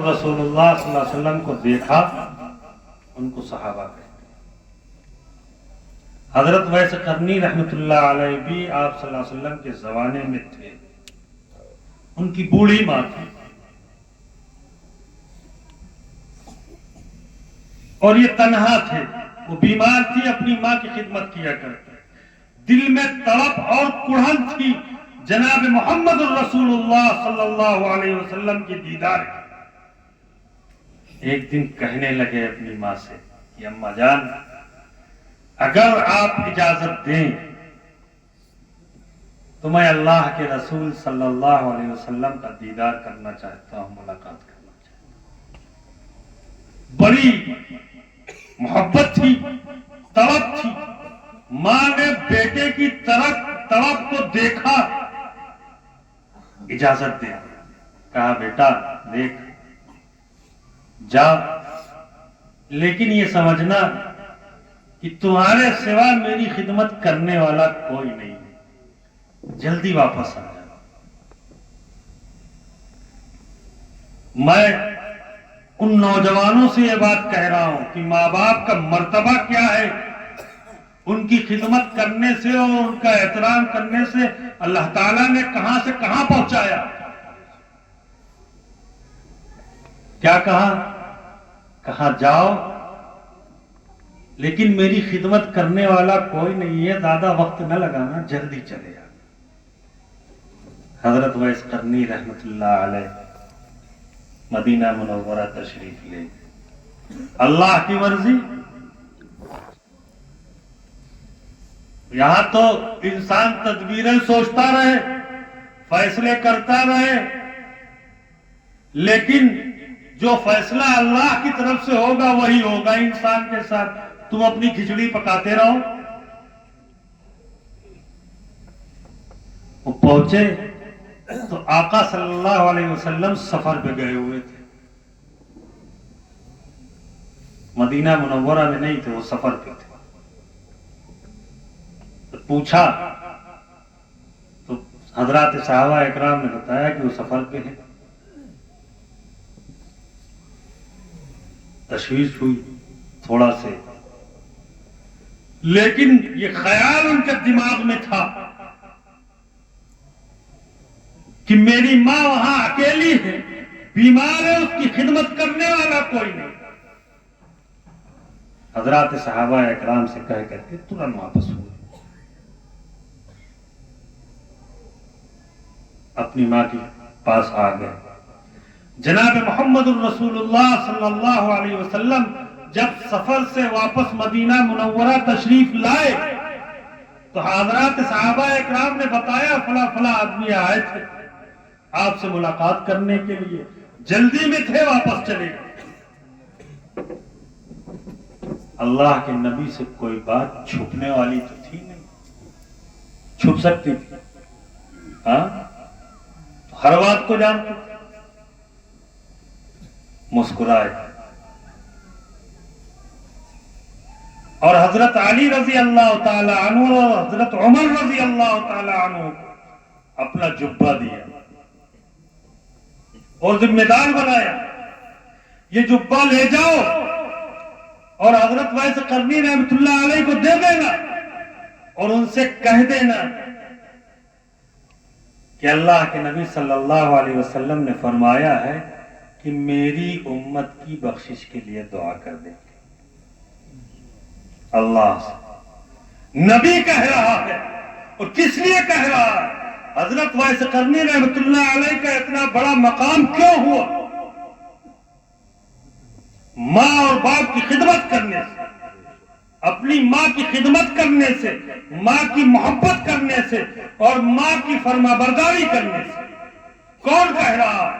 رسول اللہ صلی اللہ علیہ وسلم کو دیکھا، ان کو صحابہ کہتے ہیں۔ حضرت ویس قرنی رحمۃ اللہ علیہ بھی آپ صلی اللہ علیہ وسلم کے زمانے میں تھے، ان کی بوڑھی ماں تھی اور یہ تنہا تھے، وہ بیمار تھی، اپنی ماں کی خدمت کیا کرتے، دل میں تڑپ اور کڑھن تھی جناب محمد الرسول اللہ صلی اللہ علیہ وسلم کی دیدار کی۔ ایک دن کہنے لگے اپنی ماں سے کہ اماں جان، اگر آپ اجازت دیں تو میں اللہ کے رسول صلی اللہ علیہ وسلم کا دیدار کرنا چاہتا ہوں، ملاقات کرنا چاہتا ہوں۔ بڑی محبت تھی، تڑپ تھی، ماں نے بیٹے کی تڑپ کو دیکھا، اجازت دے، کہا بیٹا دیکھ جا، لیکن یہ سمجھنا کہ تمہارے سوا میری خدمت کرنے والا کوئی نہیں ہے، جلدی واپس آ جا۔ میں ان نوجوانوں سے یہ بات کہہ رہا ہوں کہ ماں باپ کا مرتبہ کیا ہے، ان کی خدمت کرنے سے اور ان کا احترام کرنے سے اللہ تعالیٰ نے کہاں سے کہاں پہنچایا۔ کیا کہا جاؤ لیکن میری خدمت کرنے والا کوئی نہیں ہے، زیادہ وقت نہ لگانا، جلدی چلے جا۔ حضرت ویس قرنی رحمت اللہ علیہ مدینہ منورہ تشریف لے، اللہ کی مرضی، یہاں تو انسان تدبیریں سوچتا رہے، فیصلے کرتا رہے، لیکن جو فیصلہ اللہ کی طرف سے ہوگا وہی ہوگا انسان کے ساتھ۔ تم اپنی کھچڑی پکاتے رہو۔ وہ پہنچے تو آقا صلی اللہ علیہ وسلم سفر پہ گئے ہوئے تھے، مدینہ منورہ میں نہیں تھے، وہ سفر پہ تھے۔ تو پوچھا تو حضرات صحابہ اکرام نے بتایا کہ وہ سفر پہ ہیں۔ تشویش ہوئی تھوڑا سے، لیکن یہ خیال ان کے دماغ میں تھا کہ میری ماں وہاں اکیلی ہے، بیمار ہے، اس کی خدمت کرنے والا کوئی نہیں۔ حضرات صحابہ اکرام سے کہہ کر کے ترنت واپس ہوئے، اپنی ماں کے پاس آ گئے۔ جناب محمد الرسول اللہ صلی اللہ علیہ وسلم جب سفر سے واپس مدینہ منورہ تشریف لائے تو حضرات صحابہ اکرام نے بتایا فلاں فلاں آدمی آئے تھے آپ سے ملاقات کرنے کے لیے، جلدی میں تھے، واپس چلے گئے۔ اللہ کے نبی سے کوئی بات چھپنے والی تو تھی نہیں، چھپ سکتی تھی؟ ہاں، ہر بات کو جانتے، مسکرائے۔ اور حضرت علی رضی اللہ تعالی عنہ اور حضرت عمر رضی اللہ تعالی عنہ اپنا جبہ دیا اور ذمہ دار بنایا، یہ جبہ لے جاؤ اور حضرت ویس قرنی رحمۃ اللہ علیہ کو دے دینا اور ان سے کہہ دینا کہ اللہ کے نبی صلی اللہ علیہ وسلم نے فرمایا ہے کہ میری امت کی بخشش کے لیے دعا کر دیں۔ اللہ سے نبی کہہ رہا ہے، اور کس لیے کہہ رہا ہے؟ حضرت ویس قرنی رحمۃ اللہ علیہ کا اتنا بڑا مقام کیوں ہوا؟ ماں اور باپ کی خدمت کرنے سے، اپنی ماں کی خدمت کرنے سے، ماں کی محبت کرنے سے اور ماں کی فرما برداری کرنے سے۔ کون کہہ رہا ہے؟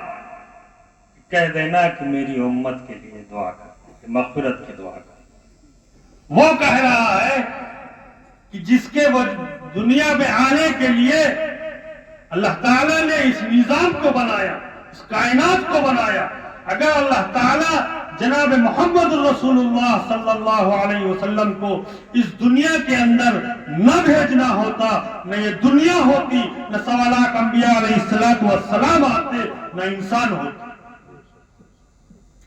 کہہ دینا کہ میری امت کے لیے دعا کر، مغفرت کی دعا کر۔ وہ کہہ رہا ہے کہ جس کے وہ دنیا میں آنے کے لیے اللہ تعالیٰ نے اس نظام کو بنایا، اس کائنات کو بنایا، اگر اللہ تعالیٰ جناب محمد الرسول اللہ صلی اللہ علیہ وسلم کو اس دنیا کے اندر نہ بھیجنا ہوتا، نہ یہ دنیا ہوتی، نہ 1.25 لاکھ انبیاء علیہ السلام آتے، نہ انسان ہوتا۔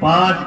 5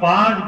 5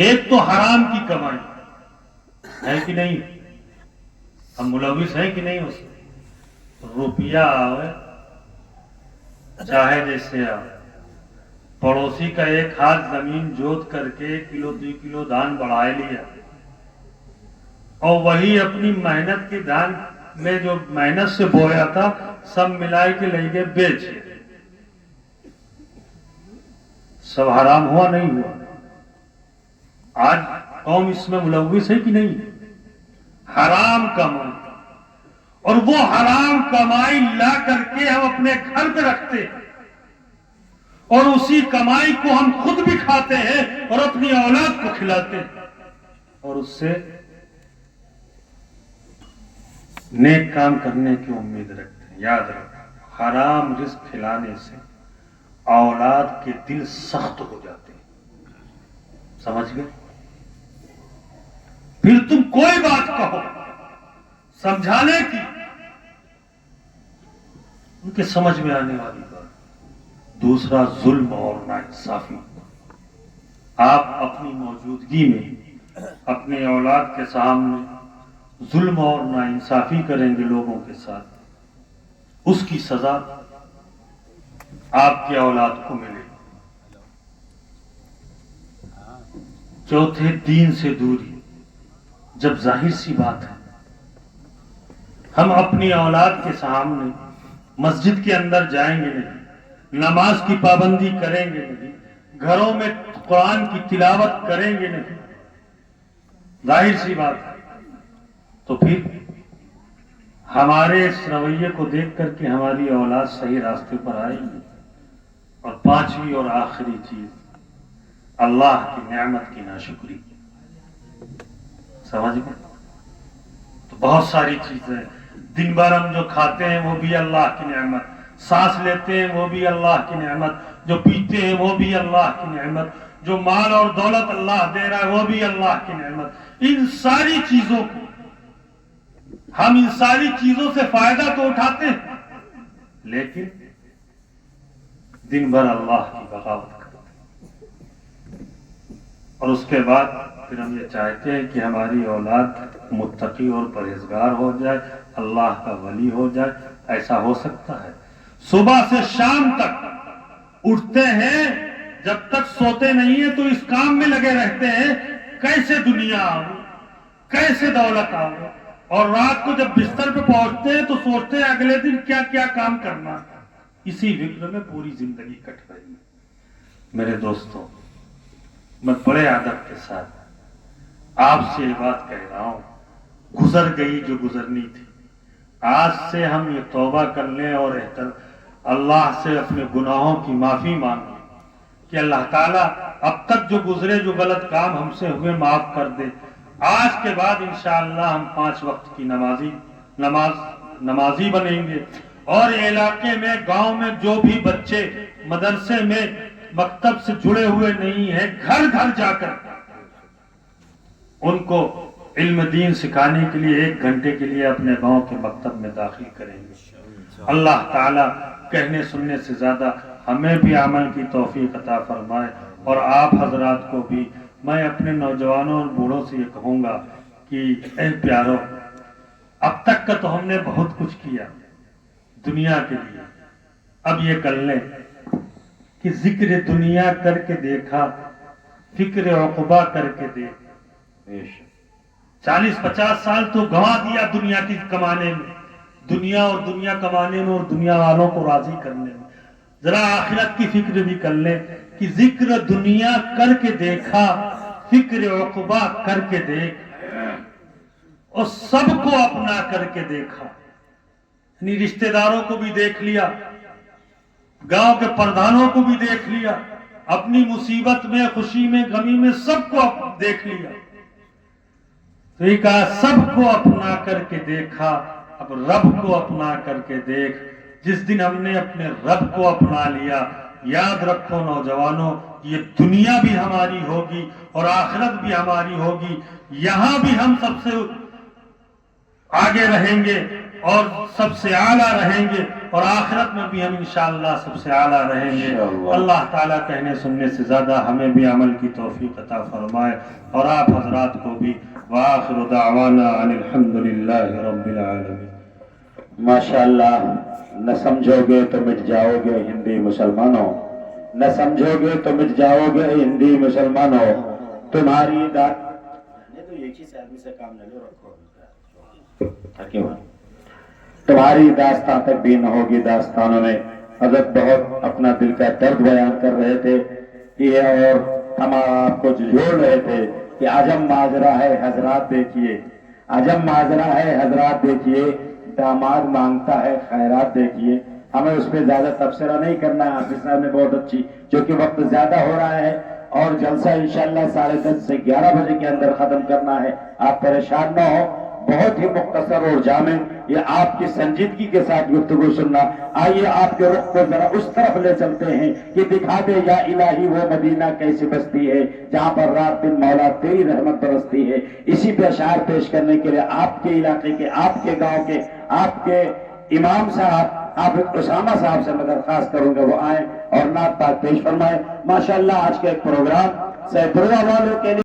ایک تو حرام کی کمائی ہے کہ نہیں، ہم ملوث ہیں کہ نہیں اس میں؟ روپیہ آئے چاہے جیسے آئے، پڑوسی کا ایک ہاتھ زمین جوت کر کے 1 کلو 2 کلو دھان بڑھائے لیا، اور وہی اپنی محنت کے دھان میں جو محنت سے بویا تھا سب ملائے کے لے کے بیچ، سب حرام ہوا نہیں ہوا؟ آج قوم اس میں ملوث ہے کہ نہیں؟ حرام کمائی، اور وہ حرام کمائی لا کر کے ہم اپنے گھر پہ رکھتے ہیں، اور اسی کمائی کو ہم خود بھی کھاتے ہیں اور اپنی اولاد کو کھلاتے ہیں، اور اس سے نیک کام کرنے کی امید رکھتے ہیں۔ یاد رکھو، حرام رزق کھلانے سے اولاد کے دل سخت ہو جاتے ہیں، سمجھ گئے؟ پھر تم کوئی بات کہو سمجھانے کی، ان کے سمجھ میں آنے والی بات۔ دوسرا، ظلم اور ناانصافی۔ آپ اپنی موجودگی میں اپنے اولاد کے سامنے ظلم اور ناانصافی کریں گے لوگوں کے ساتھ، اس کی سزا آپ کی اولاد کو ملے گی۔ چوتھے، دین سے دوری۔ جب ظاہر سی بات ہے ہم اپنی اولاد کے سامنے مسجد کے اندر جائیں گے نہیں، نماز کی پابندی کریں گے نہیں، گھروں میں قرآن کی تلاوت کریں گے نہیں، ظاہر سی بات ہے، تو پھر ہمارے اس رویے کو دیکھ کر کے ہماری اولاد صحیح راستے پر آئے گی۔ اور پانچویں اور آخری چیز، اللہ کی نعمت کی ناشکری۔ سمجھ گئے؟ تو بہت ساری چیزیں، دن بھر ہم جو کھاتے ہیں وہ بھی اللہ کی نعمت، سانس لیتے ہیں وہ بھی اللہ کی نعمت، جو پیتے ہیں وہ بھی اللہ کی نعمت، جو مال اور دولت اللہ دے رہا ہے وہ بھی اللہ کی نعمت۔ ان ساری چیزوں کو ہم ان ساری چیزوں سے فائدہ تو اٹھاتے ہیں، لیکن دن بھر اللہ کی بغاوت کرتے ہیں، اور اس کے بعد پھر ہم یہ چاہتے ہیں کہ ہماری اولاد متقی اور پرہیزگار ہو جائے، اللہ کا ولی ہو جائے۔ ایسا ہو سکتا ہے؟ صبح سے شام تک اٹھتے ہیں، جب تک سوتے نہیں ہیں تو اس کام میں لگے رہتے ہیں کیسے دنیا آؤ، کیسے دولت آؤ، اور رات کو جب بستر پہ پہنچتے ہیں تو سوچتے ہیں اگلے دن کیا کیا کام کرنا۔ اسی فکر میں پوری زندگی کٹ رہی ہے۔ میرے دوستوں، میں بڑے ادب کے ساتھ آپ سے یہ بات کہہ رہا ہوں، گزر گئی جو گزرنی تھی، آج سے ہم یہ توبہ کر لیں اور اللہ سے اپنے گناہوں کی معافی مانگیں کہ اللہ تعالیٰ اب تک جو گزرے، جو غلط کام ہم سے ہوئے، معاف کر دے۔ آج کے بعد انشاءاللہ ہم 5 وقت کی نمازی بنیں گے، اور علاقے میں، گاؤں میں جو بھی بچے مدرسے میں مکتب سے جڑے ہوئے نہیں ہیں، گھر گھر جا کر ان کو علم دین سکھانے کے لیے 1 گھنٹے کے لیے اپنے گاؤں کے مکتب میں داخل کریں گے۔ اللہ تعالیٰ کہنے سننے سے زیادہ ہمیں بھی عمل کی توفیق عطا فرمائے، اور آپ حضرات کو بھی۔ میں اپنے نوجوانوں اور بوڑھوں سے یہ کہوں گا کہ اے پیارو، اب تک کا تو ہم نے بہت کچھ کیا دنیا کے لیے، اب یہ کر لیں کہ ذکر دنیا کر کے دیکھا، فکر عقبہ کر کے دیکھ۔ 40-50 سال تو گنوا دیا دنیا کی کمانے میں، دنیا اور دنیا کمانے میں اور دنیا والوں کو راضی کرنے میں۔ ذرا آخرت کی فکر بھی کر لیں کہ ذکر دنیا کر کے دیکھا، فکر عقبہ کر کے دیکھ، اور سب کو اپنا کر کے دیکھا، یعنی رشتہ داروں کو بھی دیکھ لیا، گاؤں کے پردھانوں کو بھی دیکھ لیا، اپنی مصیبت میں، خوشی میں، غمی میں سب کو دیکھ لیا۔ تو یہ کہا سب کو اپنا کر کے دیکھا، اب رب کو اپنا کر کے دیکھ۔ جس دن ہم نے اپنے رب کو اپنا لیا، یاد رکھو نوجوانوں، یہ دنیا بھی ہماری ہوگی اور آخرت بھی ہماری ہوگی، یہاں بھی ہم سب سے آگے رہیں گے اور سب سے اعلیٰ رہیں گے، اور آخرت میں بھی ہم انشاءاللہ سب سے اعلیٰ رہیں گے. اللہ تعالیٰ کہنے سننے سے زیادہ ہمیں بھی عمل کی توفیق عطا فرمائے اور آپ حضرات کو بھی. وآخر دعوانا ان الحمدللہ رب العالمین. ماشاءاللہ. نہ سمجھو گے تو مٹ جاؤ گے ہندی مسلمانوں، نہ سمجھو گے تو مٹ جاؤ گے ہندی مسلمانوں. تمہاری تو یہ چیز آدمی سے کام نہ لو، رکھو. تمہاری داستان تک بھی نہ ہوگی داستانوں میں. حضرت بہت اپنا دل کا درد بیان کر رہے تھے یہ، اور ہم آپ کو جھوڑ رہے تھے کہ عجم ماجرا ہے حضرات دیکھیے، عجم ماجرا ہے حضرات دیکھیے، داماد مانگتا ہے خیرات دیکھیے. ہمیں اس پہ زیادہ تبصرہ نہیں کرنا ہے. حافظ صاحب نے بہت اچھی، جو کہ وقت زیادہ ہو رہا ہے اور جلسہ انشاءاللہ 10:30 سے 11 بجے کے اندر ختم کرنا ہے. آپ پریشان نہ ہو، بہت ہی مختصر اور جامع یہ آپ کی سنجیدگی کے ساتھ گفتگو سننا. آئیے آپ کے رخ کو ذرا اس طرف لے چلتے ہیں کہ دکھا دے یا الہی وہ مدینہ کیسی بستی ہے جہاں پر رات دن مولا تیری رحمت برستی ہے. اسی پہ اشعار پیش کرنے کے لیے آپ کے علاقے کے، آپ کے گاؤں کے، آپ کے امام صاحب آپ اسامہ صاحب سے میں درخواست کروں گا وہ آئیں اور نعت پاک پیش فرمائیں. ماشاءاللہ آج کا ایک پروگرام سیدپورہ والوں کے لیے